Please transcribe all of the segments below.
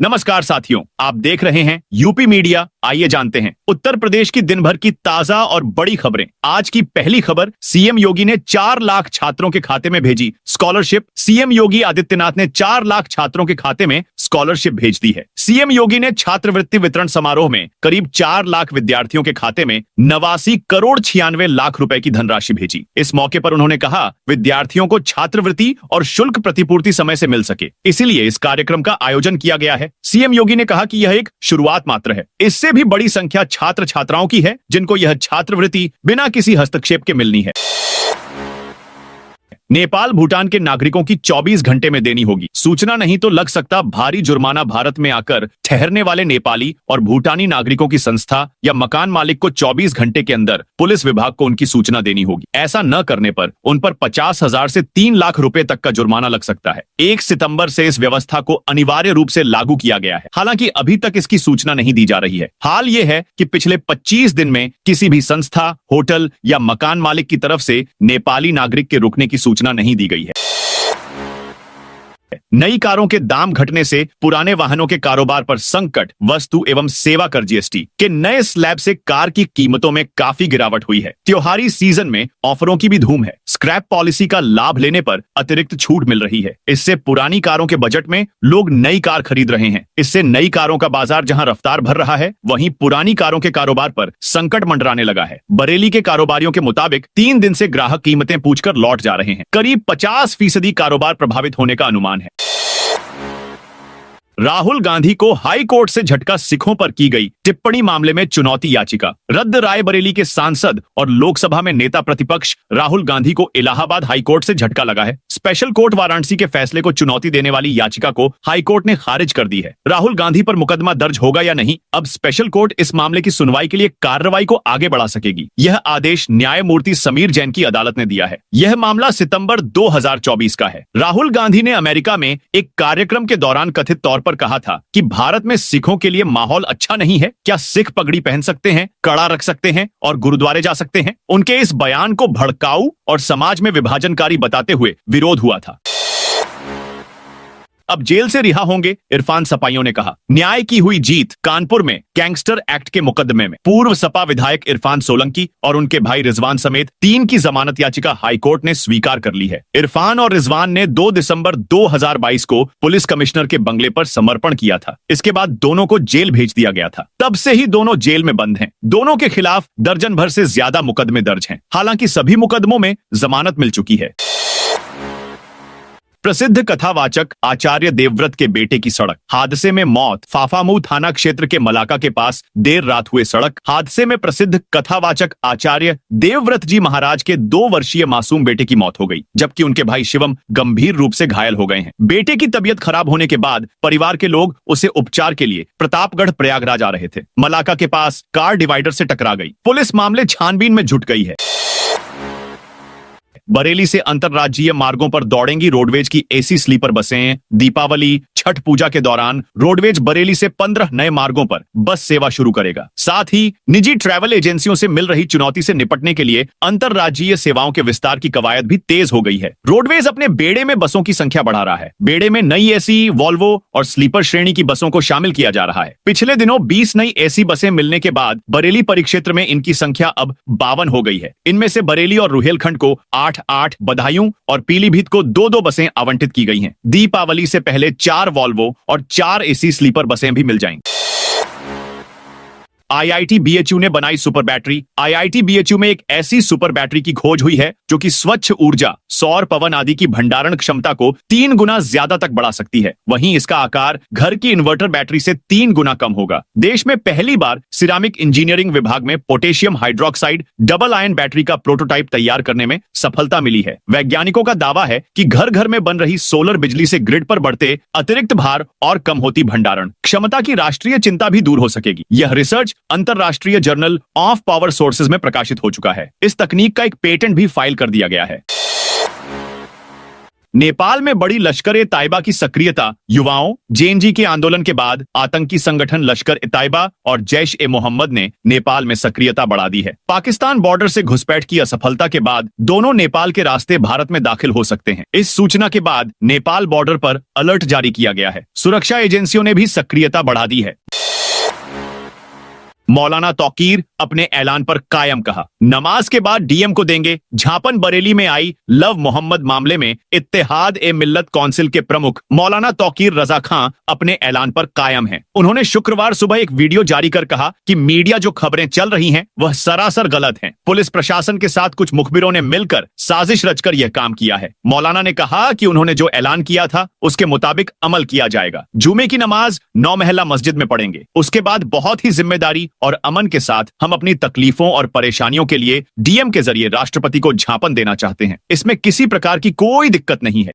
नमस्कार साथियों, आप देख रहे हैं यूपी मीडिया। आइए जानते हैं उत्तर प्रदेश की दिन भर की ताजा और बड़ी खबरें। आज की पहली खबर, सीएम योगी ने 4 लाख छात्रों के खाते में भेजी स्कॉलरशिप। सीएम योगी आदित्यनाथ ने 4 लाख छात्रों के खाते में स्कॉलरशिप भेज दी है। सीएम योगी ने छात्रवृत्ति वितरण समारोह में करीब 4 लाख विद्यार्थियों के खाते में 89 करोड़ 96 लाख रुपए की धनराशि भेजी। इस मौके पर उन्होंने कहा, विद्यार्थियों को छात्रवृत्ति और शुल्क प्रतिपूर्ति समय से मिल सके, इसीलिए इस कार्यक्रम का आयोजन किया गया है। सीएम योगी ने कहा कि यह एक शुरुआत मात्र है, इससे भी बड़ी संख्या छात्र छात्राओं की है जिनको यह छात्रवृत्ति बिना किसी हस्तक्षेप के मिलनी है। नेपाल भूटान के नागरिकों की 24 घंटे में देनी होगी। सूचना नहीं तो लग सकता भारी जुर्माना। भारत में आकर ठहरने वाले नेपाली और भूटानी नागरिकों की संस्था या मकान मालिक को 24 घंटे के अंदर पुलिस विभाग को उनकी सूचना देनी होगी। ऐसा न करने पर उन पर 50,000 से 3 लाख रुपए तक का जुर्माना लग सकता है। 1 सितंबर से इस व्यवस्था को अनिवार्य रूप से लागू किया गया है। हालांकि अभी तक इसकी सूचना नहीं दी जा रही है। हाल ये है कि पिछले 25 दिन में किसी भी संस्था, होटल या मकान मालिक की तरफ से नेपाली नागरिक के रुकने की सूचना नहीं दी गई है। नई कारों के दाम घटने से पुराने वाहनों के कारोबार पर संकट। वस्तु एवं सेवा कर जीएसटी के नए स्लैब से कार की कीमतों में काफी गिरावट हुई है। त्योहारी सीजन में ऑफरों की भी धूम है। स्क्रैप पॉलिसी का लाभ लेने पर अतिरिक्त छूट मिल रही है। इससे पुरानी कारों के बजट में लोग नई कार खरीद रहे हैं। इससे नई कारों का बाजार जहां रफ्तार भर रहा है, वहीं पुरानी कारों के कारोबार पर संकट मंडराने लगा है। बरेली के कारोबारियों के मुताबिक 3 दिन से ग्राहक कीमतें पूछकर लौट जा रहे हैं। करीब 50% कारोबार प्रभावित होने का अनुमान है। राहुल गांधी को हाई कोर्ट से झटका। सिखों पर की गई टिप्पणी मामले में चुनौती याचिका रद्द। रायबरेली के सांसद और लोकसभा में नेता प्रतिपक्ष राहुल गांधी को इलाहाबाद हाई कोर्ट से झटका लगा है। स्पेशल कोर्ट वाराणसी के फैसले को चुनौती देने वाली याचिका को हाई कोर्ट ने खारिज कर दी है। राहुल गांधी पर मुकदमा दर्ज होगा या नहीं, अब स्पेशल कोर्ट इस मामले की सुनवाई के लिए कार्रवाई को आगे बढ़ा सकेगी। यह आदेश न्यायमूर्ति समीर जैन की अदालत ने दिया है। यह मामला सितंबर 2024 का है। राहुल गांधी ने अमेरिका में एक कार्यक्रम के दौरान कथित तौर पर कहा था कि भारत में सिखों के लिए माहौल अच्छा नहीं है। क्या सिख पगड़ी पहन सकते हैं, कड़ा रख सकते हैं और गुरुद्वारे जा सकते हैं? उनके इस बयान को भड़काऊ और समाज में विभाजनकारी बताते हुए विरोध हुआ था। अब जेल से रिहा होंगे, इरफान सपाइयों ने कहा। न्याय की हुई जीत। कानपुर में गैंगस्टर एक्ट के मुकदमे में पूर्व सपा विधायक इरफान सोलंकी और उनके भाई रिजवान समेत 3 की जमानत याचिका हाईकोर्ट ने स्वीकार कर ली है। इरफान और रिजवान ने 2 दिसंबर 2022 को पुलिस कमिश्नर के बंगले पर समर्पण किया था। इसके बाद दोनों को जेल भेज दिया गया था। तब से ही दोनों जेल में बंद हैं। दोनों के खिलाफ दर्जन भर से ज्यादा मुकदमे दर्ज हैं। हालांकि सभी मुकदमों में जमानत मिल चुकी है। प्रसिद्ध कथावाचक आचार्य देवव्रत के बेटे की सड़क हादसे में मौत। फाफामऊ थाना क्षेत्र के मलाका के पास देर रात हुए सड़क हादसे में प्रसिद्ध कथावाचक आचार्य देवव्रत जी महाराज के 2 वर्षीय मासूम बेटे की मौत हो गई, जबकि उनके भाई शिवम गंभीर रूप से घायल हो गए हैं। बेटे की तबीयत खराब होने के बाद परिवार के लोग उसे उपचार के लिए प्रतापगढ़ प्रयागराज आ रहे थे। मलाका के पास कार डिवाइडर से टकरा गई। पुलिस मामले छानबीन में जुट गई है। बरेली से अंतरराज्यीय मार्गों पर दौड़ेंगी रोडवेज की एसी स्लीपर बसें। दीपावली, छठ पूजा के दौरान रोडवेज बरेली से 15 नए मार्गों पर बस सेवा शुरू करेगा। साथ ही निजी ट्रैवल एजेंसियों से मिल रही चुनौती से निपटने के लिए अंतरराज्यीय सेवाओं के विस्तार की कवायद भी तेज हो गई है। रोडवेज अपने बेड़े में बसों की संख्या बढ़ा रहा है। बेड़े में नई एसी, वॉल्वो और स्लीपर श्रेणी की बसों को शामिल किया जा रहा है। पिछले दिनों 20 नई एसी बसें मिलने के बाद बरेली परिक्षेत्र में इनकी संख्या अब 52 हो गई है। इनमें से बरेली और रुहेलखंड को 8, बदायूं और पीलीभीत को 2 बसें आवंटित की गई हैं। दीपावली से पहले 4 वॉल्वो और 4 एसी स्लीपर बसें भी मिल जाएंगी। आईआईटी बीएचयू ने बनाई सुपर बैटरी। आईआईटी बीएचयू में एक ऐसी सुपर बैटरी की खोज हुई है जो कि स्वच्छ ऊर्जा, सौर, पवन आदि की भंडारण क्षमता को 3 गुना ज्यादा तक बढ़ा सकती है। वहीं इसका आकार घर की इन्वर्टर बैटरी से 3 गुना कम होगा। देश में पहली बार सिरामिक इंजीनियरिंग विभाग में potassium hydroxide double ion battery का प्रोटोटाइप तैयार करने में सफलता मिली है। वैज्ञानिकों का दावा है कि घर घर में बन रही सोलर बिजली से ग्रिड पर बढ़ते अतिरिक्त भार और कम होती भंडारण क्षमता की राष्ट्रीय चिंता भी दूर हो सकेगी। यह रिसर्च अंतरराष्ट्रीय जर्नल ऑफ पावर सोर्सेज में प्रकाशित हो चुका है। इस तकनीक का एक पेटेंट भी फाइल कर दिया गया है। नेपाल में बड़ी लश्कर ए ताइबा की सक्रियता। युवाओं जेएनजी के आंदोलन के बाद आतंकी संगठन लश्कर ए ताइबा और जैश ए मोहम्मद ने नेपाल में सक्रियता बढ़ा दी है। पाकिस्तान बॉर्डर से घुसपैठ की असफलता के बाद दोनों नेपाल के रास्ते भारत में दाखिल हो सकते हैं। इस सूचना के बाद नेपाल बॉर्डर पर अलर्ट जारी किया गया है। सुरक्षा एजेंसियों ने भी सक्रियता बढ़ा दी है। मौलाना तौकीर अपने ऐलान पर कायम कहा, नमाज के बाद डीएम को देंगे। झापन बरेली में आई लव मोहम्मद मामले में इत्तेहाद ए मिल्लत काउंसिल के प्रमुख मौलाना तौकीर रजा खां अपने ऐलान पर कायम हैं। उन्होंने शुक्रवार सुबह एक वीडियो जारी कर कहा कि मीडिया जो खबरें चल रही हैं वह सरासर गलत हैं। पुलिस प्रशासन के साथ कुछ मुखबिरों ने मिलकर साजिश रचकर यह काम किया है। मौलाना ने कहा कि उन्होंने जो ऐलान किया था उसके मुताबिक अमल किया जाएगा। जुमे की नमाज 9 महल्ला मस्जिद में पढ़ेंगे। उसके बाद बहुत ही जिम्मेदारी और अमन के साथ हम अपनी तकलीफों और परेशानियों के लिए डीएम के जरिए राष्ट्रपति को झापन देना चाहते हैं। इसमें किसी प्रकार की कोई दिक्कत नहीं है।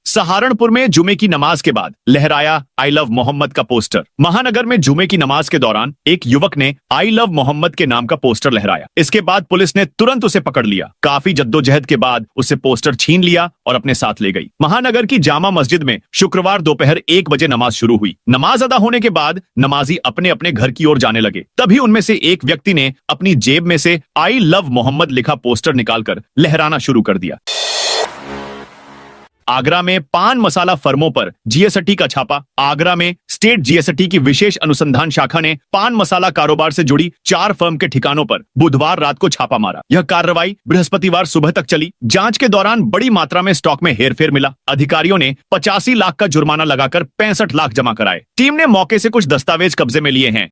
सहारनपुर में जुमे की नमाज के बाद लहराया आई लव मोहम्मद का पोस्टर। महानगर में जुमे की नमाज के दौरान एक युवक ने आई लव मोहम्मद के नाम का पोस्टर लहराया। इसके बाद पुलिस ने तुरंत उसे पकड़ लिया। काफी जद्दोजहद के बाद उसे पोस्टर छीन लिया और अपने साथ ले गई। महानगर की जामा मस्जिद में शुक्रवार दोपहर 1 बजे नमाज शुरू हुई। नमाज अदा होने के बाद नमाजी अपने अपने घर की ओर जाने लगे। तभी उनमें से एक व्यक्ति ने अपनी जेब में से आई लव मोहम्मद लिखा पोस्टर निकालकर लहराना शुरू कर दिया। आगरा में पान मसाला फर्मों पर जीएसटी का छापा। आगरा में स्टेट जीएसटी की विशेष अनुसंधान शाखा ने पान मसाला कारोबार से जुड़ी 4 फर्म के ठिकानों पर बुधवार रात को छापा मारा। यह कार्रवाई बृहस्पतिवार सुबह तक चली। जांच के दौरान बड़ी मात्रा में स्टॉक में हेरफेर मिला। अधिकारियों ने 85 लाख का जुर्माना लगाकर 65 लाख जमा कराए। टीम ने मौके से कुछ दस्तावेज कब्जे में लिए हैं।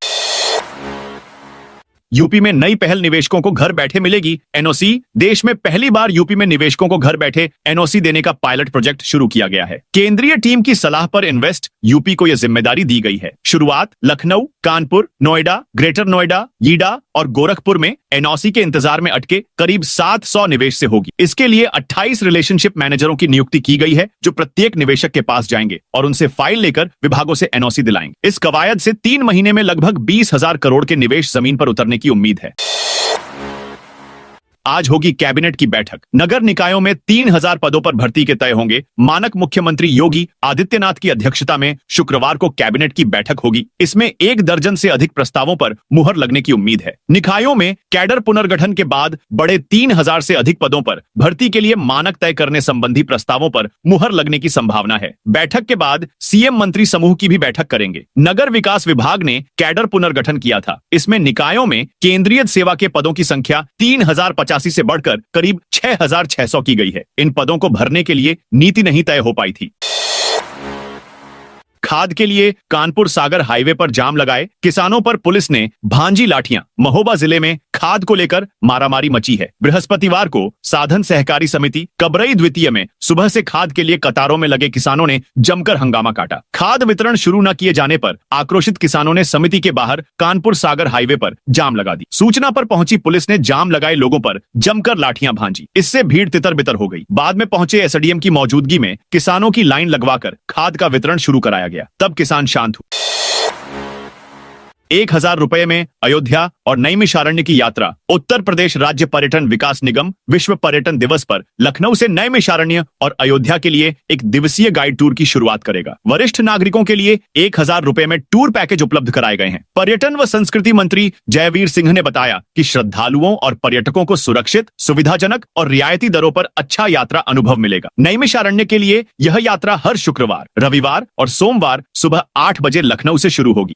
यूपी में नई पहल, निवेशकों को घर बैठे मिलेगी एनओसी। देश में पहली बार यूपी में निवेशकों को घर बैठे एनओसी देने का पायलट प्रोजेक्ट शुरू किया गया है। केंद्रीय टीम की सलाह पर इन्वेस्ट यूपी को यह जिम्मेदारी दी गई है। शुरुआत लखनऊ, कानपुर, नोएडा, ग्रेटर नोएडा, ईडा और गोरखपुर में एनओसी के इंतजार में अटके करीब 700 निवेश से होगी। इसके लिए 28 रिलेशनशिप मैनेजरों की नियुक्ति की गई है जो प्रत्येक निवेशक के पास जाएंगे और उनसे फाइल लेकर विभागों से एनओसी दिलाएंगे। इस कवायद से 3 महीने में लगभग 20,000 करोड़ के निवेश जमीन पर उतरने की उम्मीद है। आज होगी कैबिनेट की बैठक। नगर निकायों में 3000 पदों पर भर्ती के तय होंगे। मानक मुख्यमंत्री योगी आदित्यनाथ की अध्यक्षता में शुक्रवार को कैबिनेट की बैठक होगी। इसमें 1 दर्जन से अधिक प्रस्तावों पर मुहर लगने की उम्मीद है। निकायों में कैडर पुनर्गठन के बाद बड़े 3000 से अधिक पदों पर भर्ती के लिए मानक तय करने संबंधी प्रस्तावों पर मुहर लगने की संभावना है। बैठक के बाद सीएम मंत्री समूह की भी बैठक करेंगे। नगर विकास विभाग ने कैडर पुनर्गठन किया था। इसमें निकायों में केंद्रीय सेवा के पदों की संख्या 3085 से बढ़कर करीब 6600 की गई है। इन पदों को भरने के लिए नीति नहीं तय हो पाई थी। खाद के लिए कानपुर सागर हाईवे पर जाम लगाए किसानों पर पुलिस ने भांजी लाठियां। महोबा जिले में खाद को लेकर मारामारी मची है। बृहस्पतिवार को साधन सहकारी समिति कबरई द्वितीय में सुबह से खाद के लिए कतारों में लगे किसानों ने जमकर हंगामा काटा। खाद वितरण शुरू न किए जाने पर आक्रोशित किसानों ने समिति के बाहर कानपुर सागर हाईवे पर जाम लगा दी। सूचना पर पहुंची पुलिस ने जाम लगाए लोगों पर जमकर लाठियां भांजी। इससे भीड़ तितर बितर हो गई। बाद में पहुंचे एसडीएम की मौजूदगी में किसानों की लाइन लगवाकर खाद का वितरण शुरू कराया गया। तब किसान शांत हुए। 1000 रुपए में अयोध्या और नैमिषारण्य की यात्रा। उत्तर प्रदेश राज्य पर्यटन विकास निगम विश्व पर्यटन दिवस पर लखनऊ से नैमिषारण्य और अयोध्या के लिए एक दिवसीय गाइड टूर की शुरुआत करेगा। वरिष्ठ नागरिकों के लिए 1000 रुपए में टूर पैकेज उपलब्ध कराए गए हैं। पर्यटन व संस्कृति मंत्री जयवीर सिंह ने बताया कि श्रद्धालुओं और पर्यटकों को सुरक्षित, सुविधाजनक और रियायती दरों पर अच्छा यात्रा अनुभव मिलेगा। नैमिषारण्य के लिए यह यात्रा हर शुक्रवार, रविवार और सोमवार सुबह 8 बजे लखनऊ से शुरू होगी।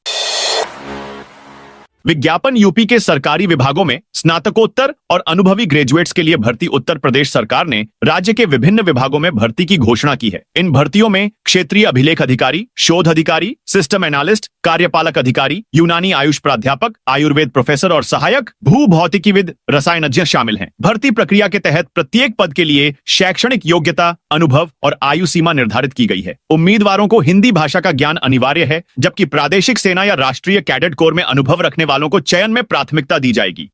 विज्ञापन यूपी के सरकारी विभागों में स्नातकोत्तर और अनुभवी ग्रेजुएट्स के लिए भर्ती उत्तर प्रदेश सरकार ने राज्य के विभिन्न विभागों में भर्ती की घोषणा की है। इन भर्तियों में क्षेत्रीय अभिलेख अधिकारी, शोध अधिकारी, सिस्टम एनालिस्ट, कार्यपालक अधिकारी, यूनानी आयुष प्राध्यापक, आयुर्वेद प्रोफेसर और सहायक, भू भौतिकीविद, रसायनज्ञ शामिल हैं। भर्ती प्रक्रिया के तहत प्रत्येक पद के लिए शैक्षणिक योग्यता, अनुभव और आयु सीमा निर्धारित की गई है। उम्मीदवारों को हिंदी भाषा का ज्ञान अनिवार्य है, जबकि प्रादेशिक सेना या राष्ट्रीय कैडेट कोर में अनुभव रखने वालों को चयन में प्राथमिकता दी जाएगी।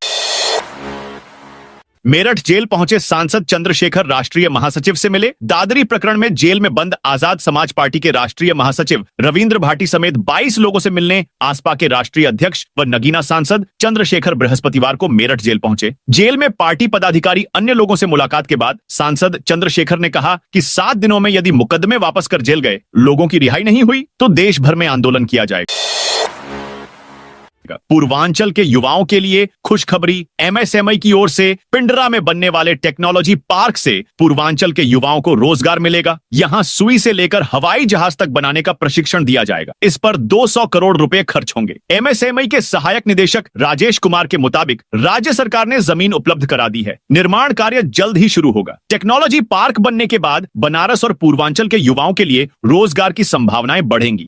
मेरठ जेल पहुंचे सांसद चंद्रशेखर राष्ट्रीय महासचिव से मिले। दादरी प्रकरण में जेल में बंद आजाद समाज पार्टी के राष्ट्रीय महासचिव रविंद्र भाटी समेत 22 लोगों से मिलने आसपा के राष्ट्रीय अध्यक्ष व नगीना सांसद चंद्रशेखर बृहस्पतिवार को मेरठ जेल पहुंचे। जेल में पार्टी पदाधिकारी अन्य लोगों से मुलाकात के बाद सांसद चंद्रशेखर ने कहा कि 7 दिनों में यदि मुकदमे वापस कर जेल गए लोगों की रिहाई नहीं हुई तो देश भर में आंदोलन किया जाएगा। पूर्वांचल के युवाओं के लिए खुशखबरी। एमएसएमई की ओर से पिंडरा में बनने वाले टेक्नोलॉजी पार्क से पूर्वांचल के युवाओं को रोजगार मिलेगा। यहां सुई से लेकर हवाई जहाज तक बनाने का प्रशिक्षण दिया जाएगा। इस पर 200 करोड़ रुपए खर्च होंगे। एमएसएमई के सहायक निदेशक राजेश कुमार के मुताबिक राज्य सरकार ने जमीन उपलब्ध करा दी है। निर्माण कार्य जल्द ही शुरू होगा। टेक्नोलॉजी पार्क बनने के बाद बनारस और पूर्वांचल के युवाओं के लिए रोजगार की संभावनाएं बढ़ेंगी।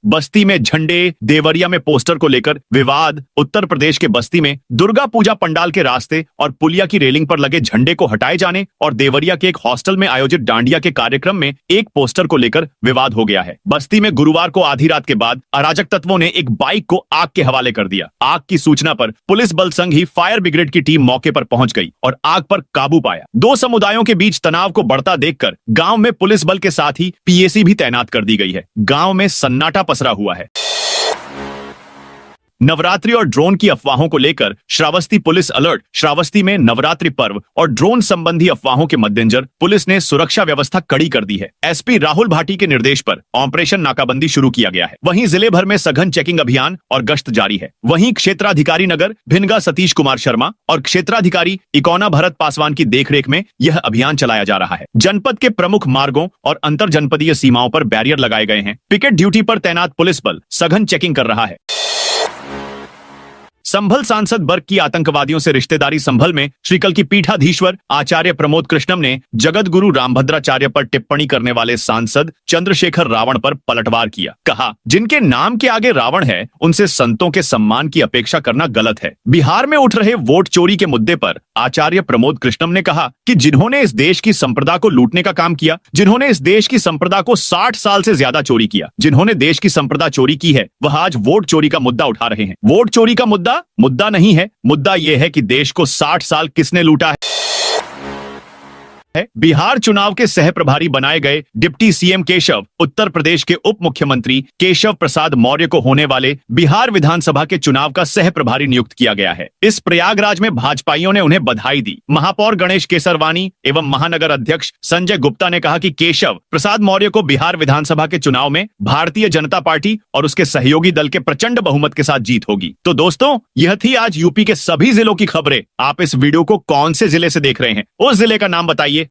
बस्ती में झंडे, देवरिया में पोस्टर को लेकर विवाद। उत्तर प्रदेश के बस्ती में दुर्गा पूजा पंडाल के रास्ते और पुलिया की रेलिंग पर लगे झंडे को हटाए जाने और देवरिया के एक हॉस्टल में आयोजित डांडिया के कार्यक्रम में एक पोस्टर को लेकर विवाद हो गया है। बस्ती में गुरुवार को आधी रात के बाद अराजक तत्वों ने एक बाइक को आग के हवाले कर दिया। आग की सूचना पर पुलिस बल संग ही फायर ब्रिगेड की टीम मौके पर पहुंच गई और आग पर काबू पाया। दो समुदायों के बीच तनाव को बढ़ता देखकर गांव में पुलिस बल के साथ ही पीएसी भी तैनात कर दी गई है। गांव में सन्नाटा पसरा हुआ है। नवरात्रि और ड्रोन की अफवाहों को लेकर श्रावस्ती पुलिस अलर्ट। श्रावस्ती में नवरात्रि पर्व और ड्रोन संबंधी अफवाहों के मद्देनजर पुलिस ने सुरक्षा व्यवस्था कड़ी कर दी है। एसपी राहुल भाटी के निर्देश पर ऑपरेशन नाकाबंदी शुरू किया गया है। वहीं जिले भर में सघन चेकिंग अभियान और गश्त जारी है। वहीं क्षेत्राधिकारी नगर भिनगा सतीश कुमार शर्मा और क्षेत्राधिकारी इकोना भरत पासवान की देखरेख में यह अभियान चलाया जा रहा है। जनपद के प्रमुख मार्गों और अंतर जनपदीय सीमाओं पर बैरियर लगाए गए हैं। पिकेट ड्यूटी पर तैनात पुलिस बल सघन चेकिंग कर रहा है। संभल सांसद वर्ग की आतंकवादियों से रिश्तेदारी। संभल में श्रीकल की पीठाधीश्वर आचार्य प्रमोद कृष्णम ने जगत गुरु रामभद्राचार्य पर टिप्पणी करने वाले सांसद चंद्रशेखर रावण पर पलटवार किया। कहा, जिनके नाम के आगे रावण है उनसे संतों के सम्मान की अपेक्षा करना गलत है। बिहार में उठ रहे वोट चोरी के मुद्दे पर आचार्य प्रमोद कृष्णम ने कहा कि जिन्होंने इस देश की संप्रदा को लूटने का काम किया, जिन्होंने इस देश की संप्रदा को 60 साल से ज्यादा चोरी किया, जिन्होंने देश की संप्रदा चोरी की है, वह आज वोट चोरी का मुद्दा उठा रहे हैं। वोट चोरी का मुद्दा नहीं है। मुद्दा यह है कि देश को 60 साल किसने लूटा है। बिहार चुनाव के सह प्रभारी बनाए गए डिप्टी सीएम केशव उत्तर प्रदेश के उप मुख्यमंत्री केशव प्रसाद मौर्य को होने वाले बिहार विधानसभा के चुनाव का सह प्रभारी नियुक्त किया गया है। इस प्रयागराज में भाजपाइयों ने उन्हें बधाई दी। महापौर गणेश केसरवानी एवं महानगर अध्यक्ष संजय गुप्ता ने कहा कि केशव प्रसाद मौर्य को बिहार विधानसभा के चुनाव में भारतीय जनता पार्टी और उसके सहयोगी दल के प्रचंड बहुमत के साथ जीत होगी। तो दोस्तों, यह थी आज यूपी के सभी जिलों की खबरें। आप इस वीडियो को कौन से जिले से देख रहे हैं, उस जिले का नाम बताइए